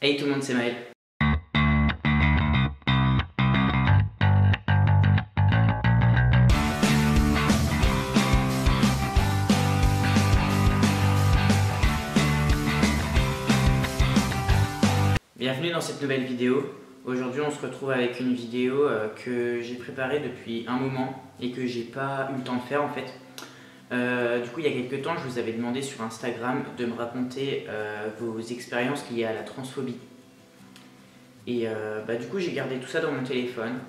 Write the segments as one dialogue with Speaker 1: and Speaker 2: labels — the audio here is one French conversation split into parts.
Speaker 1: Hey tout le monde, c'est Maël. Bienvenue dans cette nouvelle vidéo. Aujourd'hui on se retrouve avec une vidéo que j'ai préparée depuis un moment et que j'ai pas eu le temps de faire en fait. Du coup il y a quelques temps je vous avais demandé sur Instagram de me raconter vos expériences liées à la transphobie. Et du coup j'ai gardé tout ça dans mon téléphone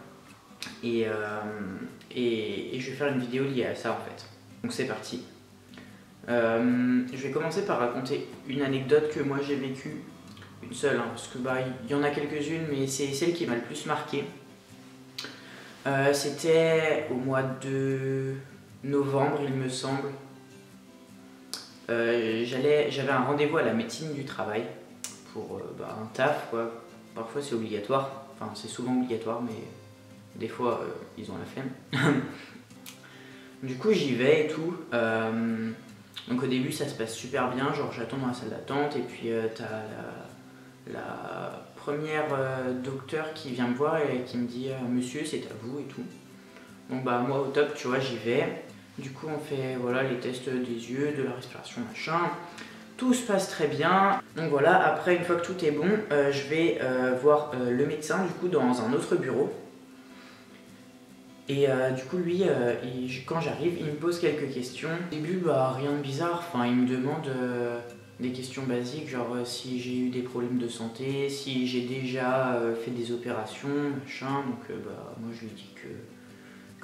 Speaker 1: et, je vais faire une vidéo liée à ça en fait. Donc c'est parti. Je vais commencer par raconter une anecdote que moi j'ai vécue. Une seule, hein, parce que y en a quelques-unes, mais c'est celle qui m'a le plus marqué. C'était au mois de novembre, il me semble. J'avais un rendez-vous à la médecine du travail pour un taf, quoi. Parfois c'est obligatoire, enfin c'est souvent obligatoire, mais des fois ils ont la flemme. Du coup j'y vais et tout. Donc au début ça se passe super bien, genre j'attends dans la salle d'attente et puis t'as la première docteur qui vient me voir et qui me dit monsieur c'est à vous et tout. Donc bah moi au top tu vois j'y vais. Du coup on fait voilà les tests des yeux, de la respiration machin. Tout se passe très bien. Donc voilà, après une fois que tout est bon, je vais voir le médecin du coup dans un autre bureau. Et du coup lui, quand j'arrive, il me pose quelques questions. Au début bah rien de bizarre, enfin il me demande des questions basiques, genre si j'ai eu des problèmes de santé, si j'ai déjà fait des opérations, machin. Donc moi je lui dis que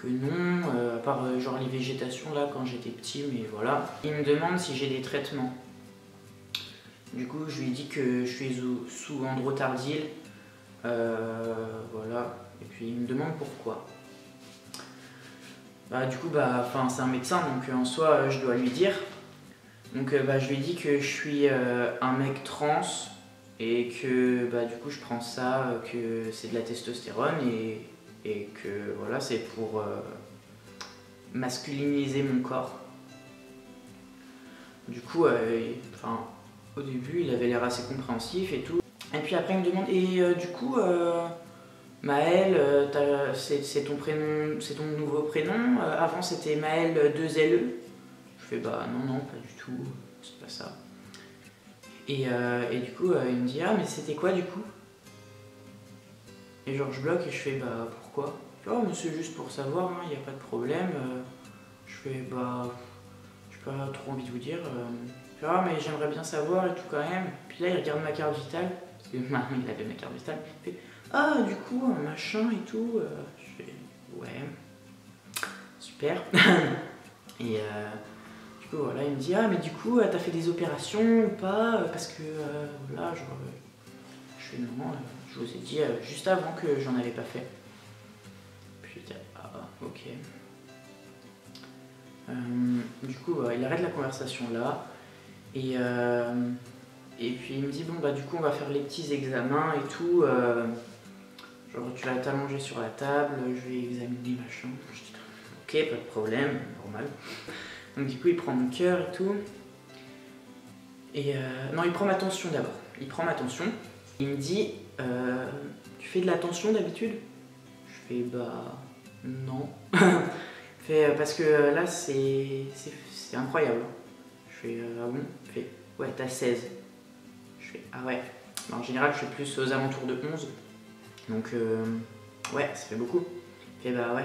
Speaker 1: non, à part genre les végétations là quand j'étais petit, mais voilà. Il me demande si j'ai des traitements. Du coup je lui dis que je suis sous androtardil, voilà. Et puis il me demande pourquoi. Du coup c'est un médecin donc en soi je dois lui dire. Donc je lui dis que je suis un mec trans et que du coup je prends ça, que c'est de la testostérone et que voilà c'est pour masculiniser mon corps. Du coup au début il avait l'air assez compréhensif et tout. Et puis après il me demande et du coup Maël, c'est ton prénom, c'est ton nouveau prénom, avant c'était Maël 2LE. Je fais non pas du tout, c'est pas ça. Et du coup il me dit mais c'était quoi du coup? Et genre je bloque et je fais pourquoi? Oh mais c'est juste pour savoir, il n'y a pas de problème. Je fais j'ai pas trop envie de vous dire. Mais j'aimerais bien savoir et tout quand même. Puis là il regarde ma carte vitale, parce que il avait ma carte vitale, il fait du coup un machin et tout. Je fais ouais, super. Et du coup voilà il me dit mais du coup t'as fait des opérations ou pas? Parce que voilà genre je fais non, je vous ai dit juste avant que j'en avais pas fait. Puis je dis ok. Du coup il arrête la conversation là et puis il me dit du coup on va faire les petits examens et tout. Genre tu vas t'allonger sur la table, je vais examiner machin. Je dis ok pas de problème, normal. Donc du coup il prend mon cœur et tout. Et non il prend ma tension d'abord. Il prend ma tension. Il me dit tu fais de la tension d'habitude? Je fais non. Il fait parce que là c'est incroyable. Je fais ah bon? Il fait ouais t'as 16. Je fais ah ouais. En général je suis plus aux alentours de 11. Donc ouais ça fait beaucoup. Il fait ouais.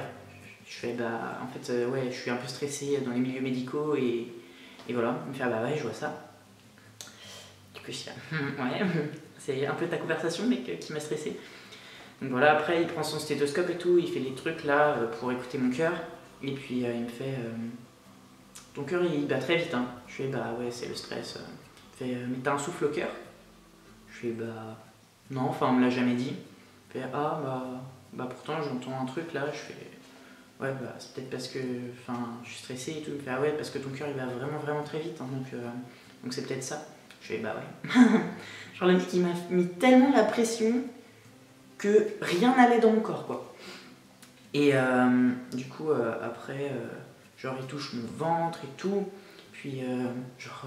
Speaker 1: Je fais en fait ouais je suis un peu stressée dans les milieux médicaux et voilà. Il me fait ouais je vois ça. Du coup je dis ouais c'est un peu ta conversation mec qui m'a stressée. Donc voilà après il prend son stéthoscope et tout, il fait les trucs là pour écouter mon cœur. Et puis il me fait ton cœur il bat très vite hein. Je fais ouais c'est le stress. Il fait mais t'as un souffle au cœur? Je fais non enfin on me l'a jamais dit. Il fait pourtant j'entends un truc là. Je fais ouais c'est peut-être parce que je suis stressée et tout. Il me fait ouais parce que ton cœur il va vraiment très vite hein, donc c'est peut-être ça. Je fais ouais. Genre le mec il m'a mis tellement la pression que rien n'allait dans mon corps quoi. Et du coup après genre il touche mon ventre et tout. Puis genre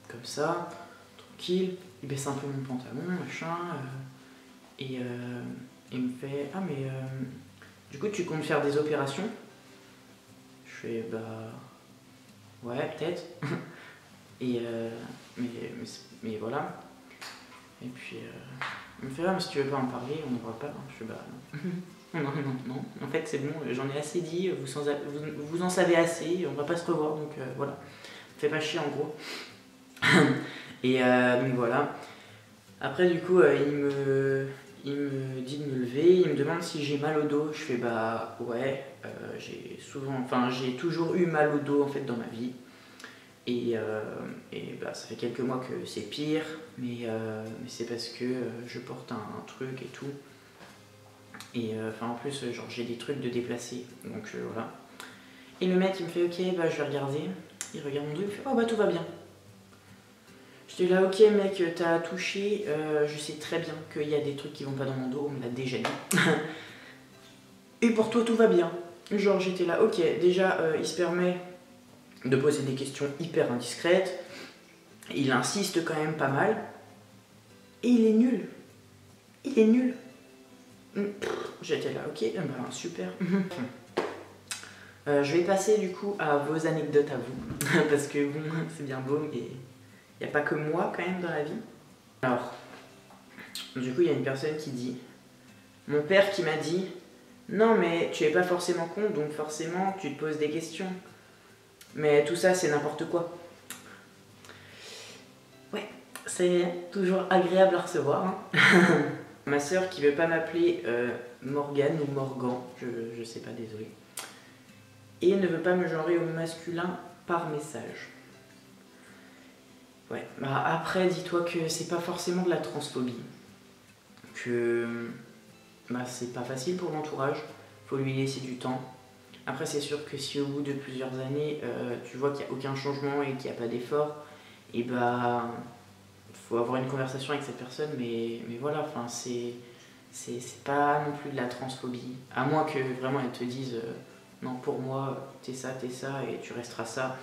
Speaker 1: comme ça, tranquille. il baisse un peu mon pantalon, machin, et il me fait « Ah mais du coup tu comptes faire des opérations ?» Je fais « Bah ouais peut-être » et mais voilà. Et puis il me fait « Ah mais si tu veux pas en parler, on n'en va pas. » Je fais « Bah non, non, non, non, en fait c'est bon, j'en ai assez dit, vous en savez assez, on va pas se revoir, donc voilà. Fais pas chier en gros. » Et donc voilà. Après du coup il me dit de me lever, il me demande si j'ai mal au dos. Je fais bah ouais, j'ai toujours eu mal au dos en fait dans ma vie. Et bah, ça fait quelques mois que c'est pire, mais c'est parce que je porte un truc et tout. Et en plus genre j'ai des trucs de déplacer, donc voilà. Et le mec il me fait ok bah je vais regarder. Il regarde mon dos, il me fait oh bah tout va bien. J'étais là, ok mec, t'as touché, je sais très bien qu'il y a des trucs qui vont pas dans mon dos, on me l'a déjà dit. Et pour toi tout va bien. Genre j'étais là, ok, déjà il se permet de poser des questions hyper indiscrètes, il insiste quand même pas mal, et il est nul. Il est nul. J'étais là, ok, ben super. Je vais passer du coup à vos anecdotes à vous, parce que bon, c'est bien beau, mais il n'y a pas que moi quand même dans la vie. Alors, du coup, il y a une personne qui dit « Mon père qui m'a dit « Non, mais tu es pas forcément con, donc forcément, tu te poses des questions. Mais tout ça, c'est n'importe quoi. » Ouais, c'est toujours agréable à recevoir. Hein. Ma sœur qui veut pas m'appeler Morgane ou Morgan, je sais pas, désolé. Et ne veut pas me genrer au masculin par message. Ouais, bah après, dis-toi que c'est pas forcément de la transphobie. Que bah, c'est pas facile pour l'entourage, faut lui laisser du temps. Après, c'est sûr que si au bout de plusieurs années, tu vois qu'il n'y a aucun changement et qu'il n'y a pas d'effort, et bah, faut avoir une conversation avec cette personne, mais voilà, enfin, c'est pas non plus de la transphobie. À moins que vraiment elle te dise non, pour moi, t'es ça, et tu resteras ça.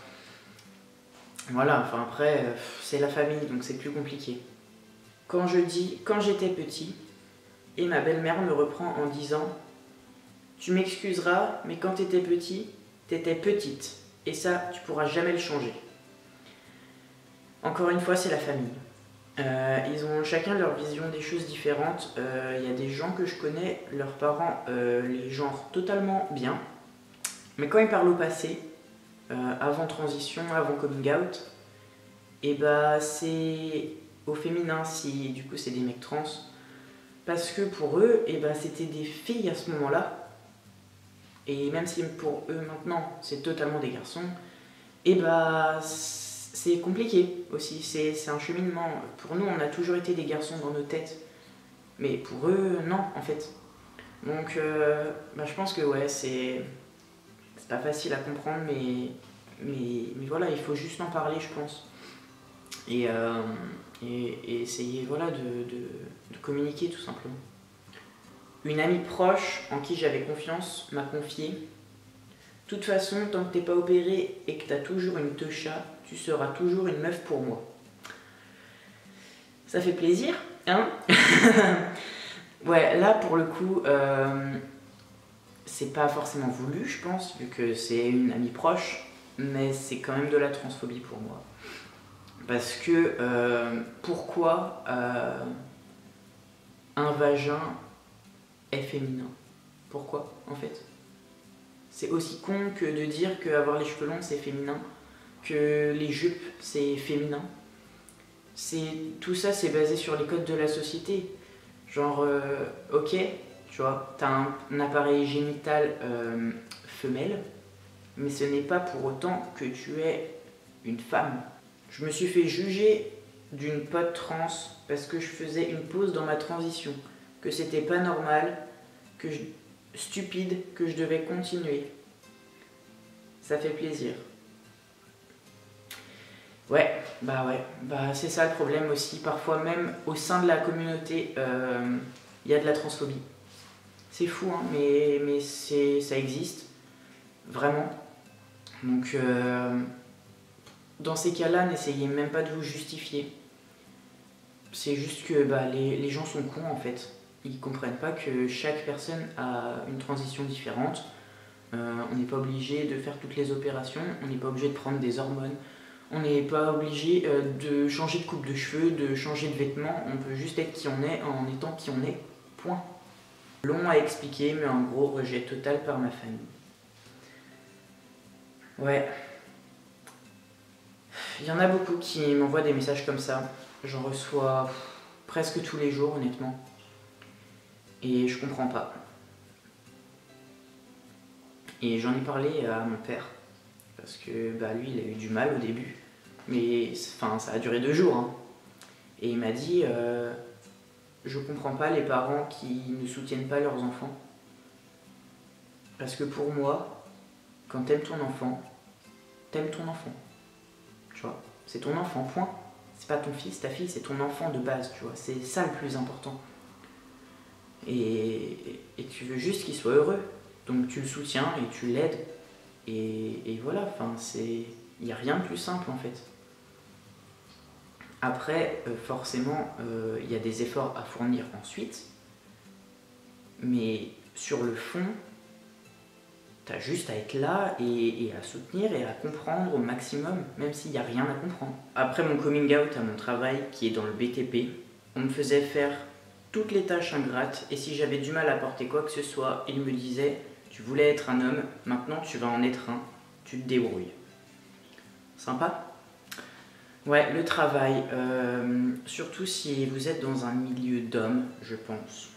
Speaker 1: Voilà, enfin après, c'est la famille, donc c'est plus compliqué. Quand je dis « quand j'étais petit », et ma belle-mère me reprend en disant « Tu m'excuseras, mais quand t'étais petit, t'étais petite, et ça, tu pourras jamais le changer. » Encore une fois, c'est la famille. Ils ont chacun leur vision des choses différentes. Il y a des gens que je connais, leurs parents les genrent totalement bien, mais quand ils parlent au passé, avant transition, avant coming out, et bah c'est au féminin si du coup c'est des mecs trans, parce que pour eux, et bah, c'était des filles à ce moment-là, et même si pour eux maintenant c'est totalement des garçons, et bah c'est compliqué aussi, c'est un cheminement. Pour nous on a toujours été des garçons dans nos têtes, mais pour eux non en fait. Donc bah, je pense que ouais c'est pas facile à comprendre, mais voilà, il faut juste en parler je pense. Et essayer voilà, de communiquer tout simplement. Une amie proche en qui j'avais confiance m'a confié « De toute façon, tant que t'es pas opéré et que t'as toujours une teucha, tu seras toujours une meuf pour moi. » Ça fait plaisir, hein. Ouais, là pour le coup, c'est pas forcément voulu je pense, vu que c'est une amie proche, mais c'est quand même de la transphobie pour moi. Parce que pourquoi un vagin est féminin? Pourquoi en fait? C'est aussi con que de dire qu'avoir les cheveux longs c'est féminin, que les jupes c'est féminin. Tout ça c'est basé sur les codes de la société. Genre ok, tu vois, t'as un appareil génital femelle, mais ce n'est pas pour autant que tu es une femme. Je me suis fait juger d'une pote trans parce que je faisais une pause dans ma transition, que c'était pas normal, stupide, que je devais continuer. Ça fait plaisir. Ouais, bah c'est ça le problème aussi. Parfois même au sein de la communauté, il y a de la transphobie. C'est fou, hein, mais ça existe, vraiment. Donc dans ces cas-là, n'essayez même pas de vous justifier. c'est juste que bah, les gens sont cons en fait. Ils comprennent pas que chaque personne a une transition différente. On n'est pas obligé de faire toutes les opérations, on n'est pas obligé de prendre des hormones, on n'est pas obligé de changer de coupe de cheveux, de changer de vêtements, on peut juste être qui on est en étant qui on est, point. Long à expliquer, mais en gros, rejet total par ma famille. Ouais. Il y en a beaucoup qui m'envoient des messages comme ça. J'en reçois presque tous les jours, honnêtement. Et je comprends pas. Et j'en ai parlé à mon père, parce que bah, lui, il a eu du mal au début. Mais enfin, ça a duré 2 jours. Hein. Et il m'a dit, je comprends pas les parents qui ne soutiennent pas leurs enfants. Parce que pour moi, quand t'aimes ton enfant, t'aimes ton enfant. Tu vois, c'est ton enfant, point. C'est pas ton fils, ta fille, c'est ton enfant de base, tu vois. C'est ça le plus important. Et tu veux juste qu'il soit heureux. Donc tu le soutiens et tu l'aides. Et voilà, enfin, il n'y a rien de plus simple en fait. Après, forcément, il y a des efforts à fournir ensuite. Mais sur le fond, t'as juste à être là et à soutenir et à comprendre au maximum, même s'il n'y a rien à comprendre. Après mon coming out à mon travail, qui est dans le BTP, on me faisait faire toutes les tâches ingrates et si j'avais du mal à porter quoi que ce soit, il me disait « Tu voulais être un homme, maintenant tu vas en être un, tu te débrouilles. » Sympa ? Ouais, le travail, surtout si vous êtes dans un milieu d'hommes, je pense.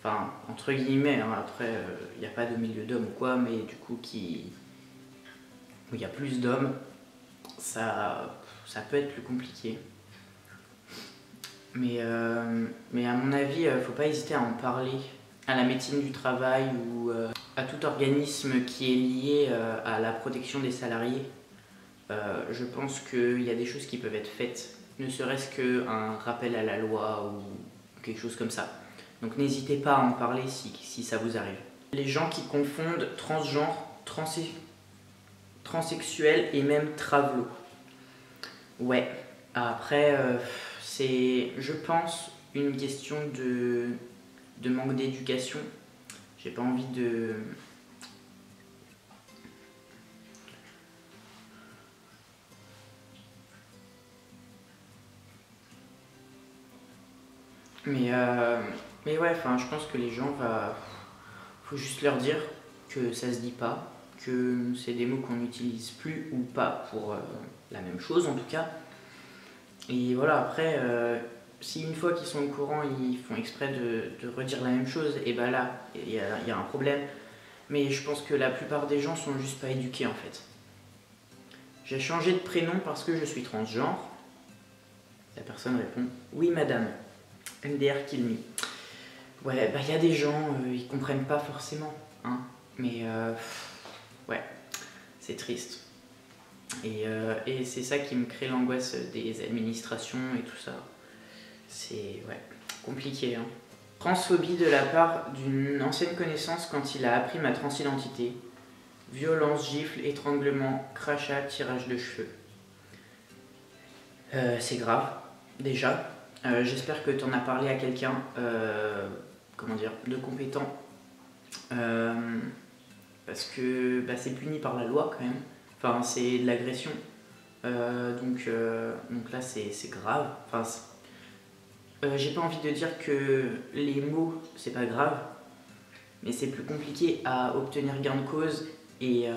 Speaker 1: Enfin, entre guillemets, hein, après, il n'y a pas de milieu d'hommes ou quoi, mais du coup, où il y a plus d'hommes, ça peut être plus compliqué. Mais à mon avis, faut pas hésiter à en parler à la médecine du travail ou à tout organisme qui est lié à la protection des salariés. Je pense qu'il y a des choses qui peuvent être faites, ne serait-ce qu'un rappel à la loi ou quelque chose comme ça. Donc n'hésitez pas à en parler si ça vous arrive. Les gens qui confondent transgenre, transsexuel et même travelo. Ouais, après, c'est, je pense, une question de manque d'éducation. J'ai pas envie de... Mais ouais, enfin, je pense que les gens, faut juste leur dire que ça se dit pas, que c'est des mots qu'on n'utilise plus ou pas pour la même chose en tout cas. Et voilà, après, si une fois qu'ils sont au courant, ils font exprès de redire la même chose, et ben là, il y a un problème. Mais je pense que la plupart des gens sont juste pas éduqués en fait. J'ai changé de prénom parce que je suis transgenre. La personne répond « Oui madame, MDR kill me ». Ouais, bah il y a des gens, ils comprennent pas forcément, hein. Mais ouais, c'est triste. Et c'est ça qui me crée l'angoisse des administrations et tout ça. C'est ouais, compliqué. Hein. Transphobie de la part d'une ancienne connaissance quand il a appris ma transidentité. Violence, gifles, étranglement, crachat, tirage de cheveux. C'est grave, déjà. J'espère que tu en as parlé à quelqu'un, comment dire, de compétent. Parce que bah, c'est puni par la loi quand même. Enfin, c'est de l'agression. Donc là, c'est grave. Enfin, j'ai pas envie de dire que les mots, c'est pas grave. Mais c'est plus compliqué à obtenir gain de cause. Et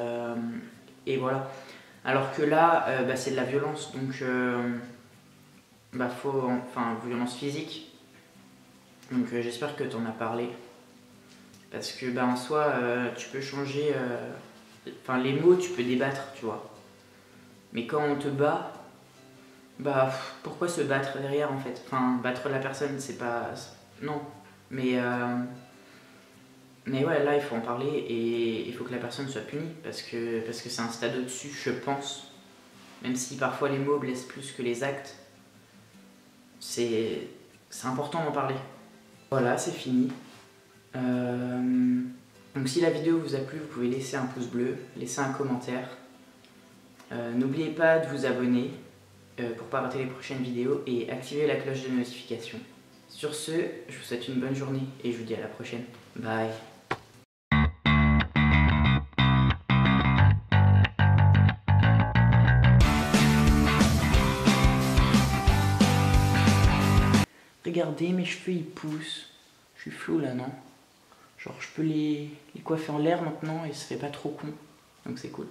Speaker 1: voilà. Alors que là, bah, c'est de la violence. Donc, enfin, violence physique. Donc j'espère que tu en as parlé. Parce que bah, en soi, tu peux changer... Enfin, les mots, tu peux débattre, tu vois. Mais quand on te bat, bah pourquoi se battre derrière en fait? Enfin, battre la personne, c'est pas... Non. Mais ouais, là, il faut en parler et il faut que la personne soit punie. Parce que c'est un stade au-dessus, je pense. Même si parfois les mots blessent plus que les actes. C'est important d'en parler. Voilà, c'est fini. Donc si la vidéo vous a plu, vous pouvez laisser un pouce bleu, laisser un commentaire. N'oubliez pas de vous abonner. pour pas rater les prochaines vidéos et activer la cloche de notification. Sur ce, je vous souhaite une bonne journée et je vous dis à la prochaine. Bye. Regardez, mes cheveux ils poussent. Je suis flou là, non? Genre je peux les coiffer en l'air maintenant et ça fait pas trop con. Donc c'est cool.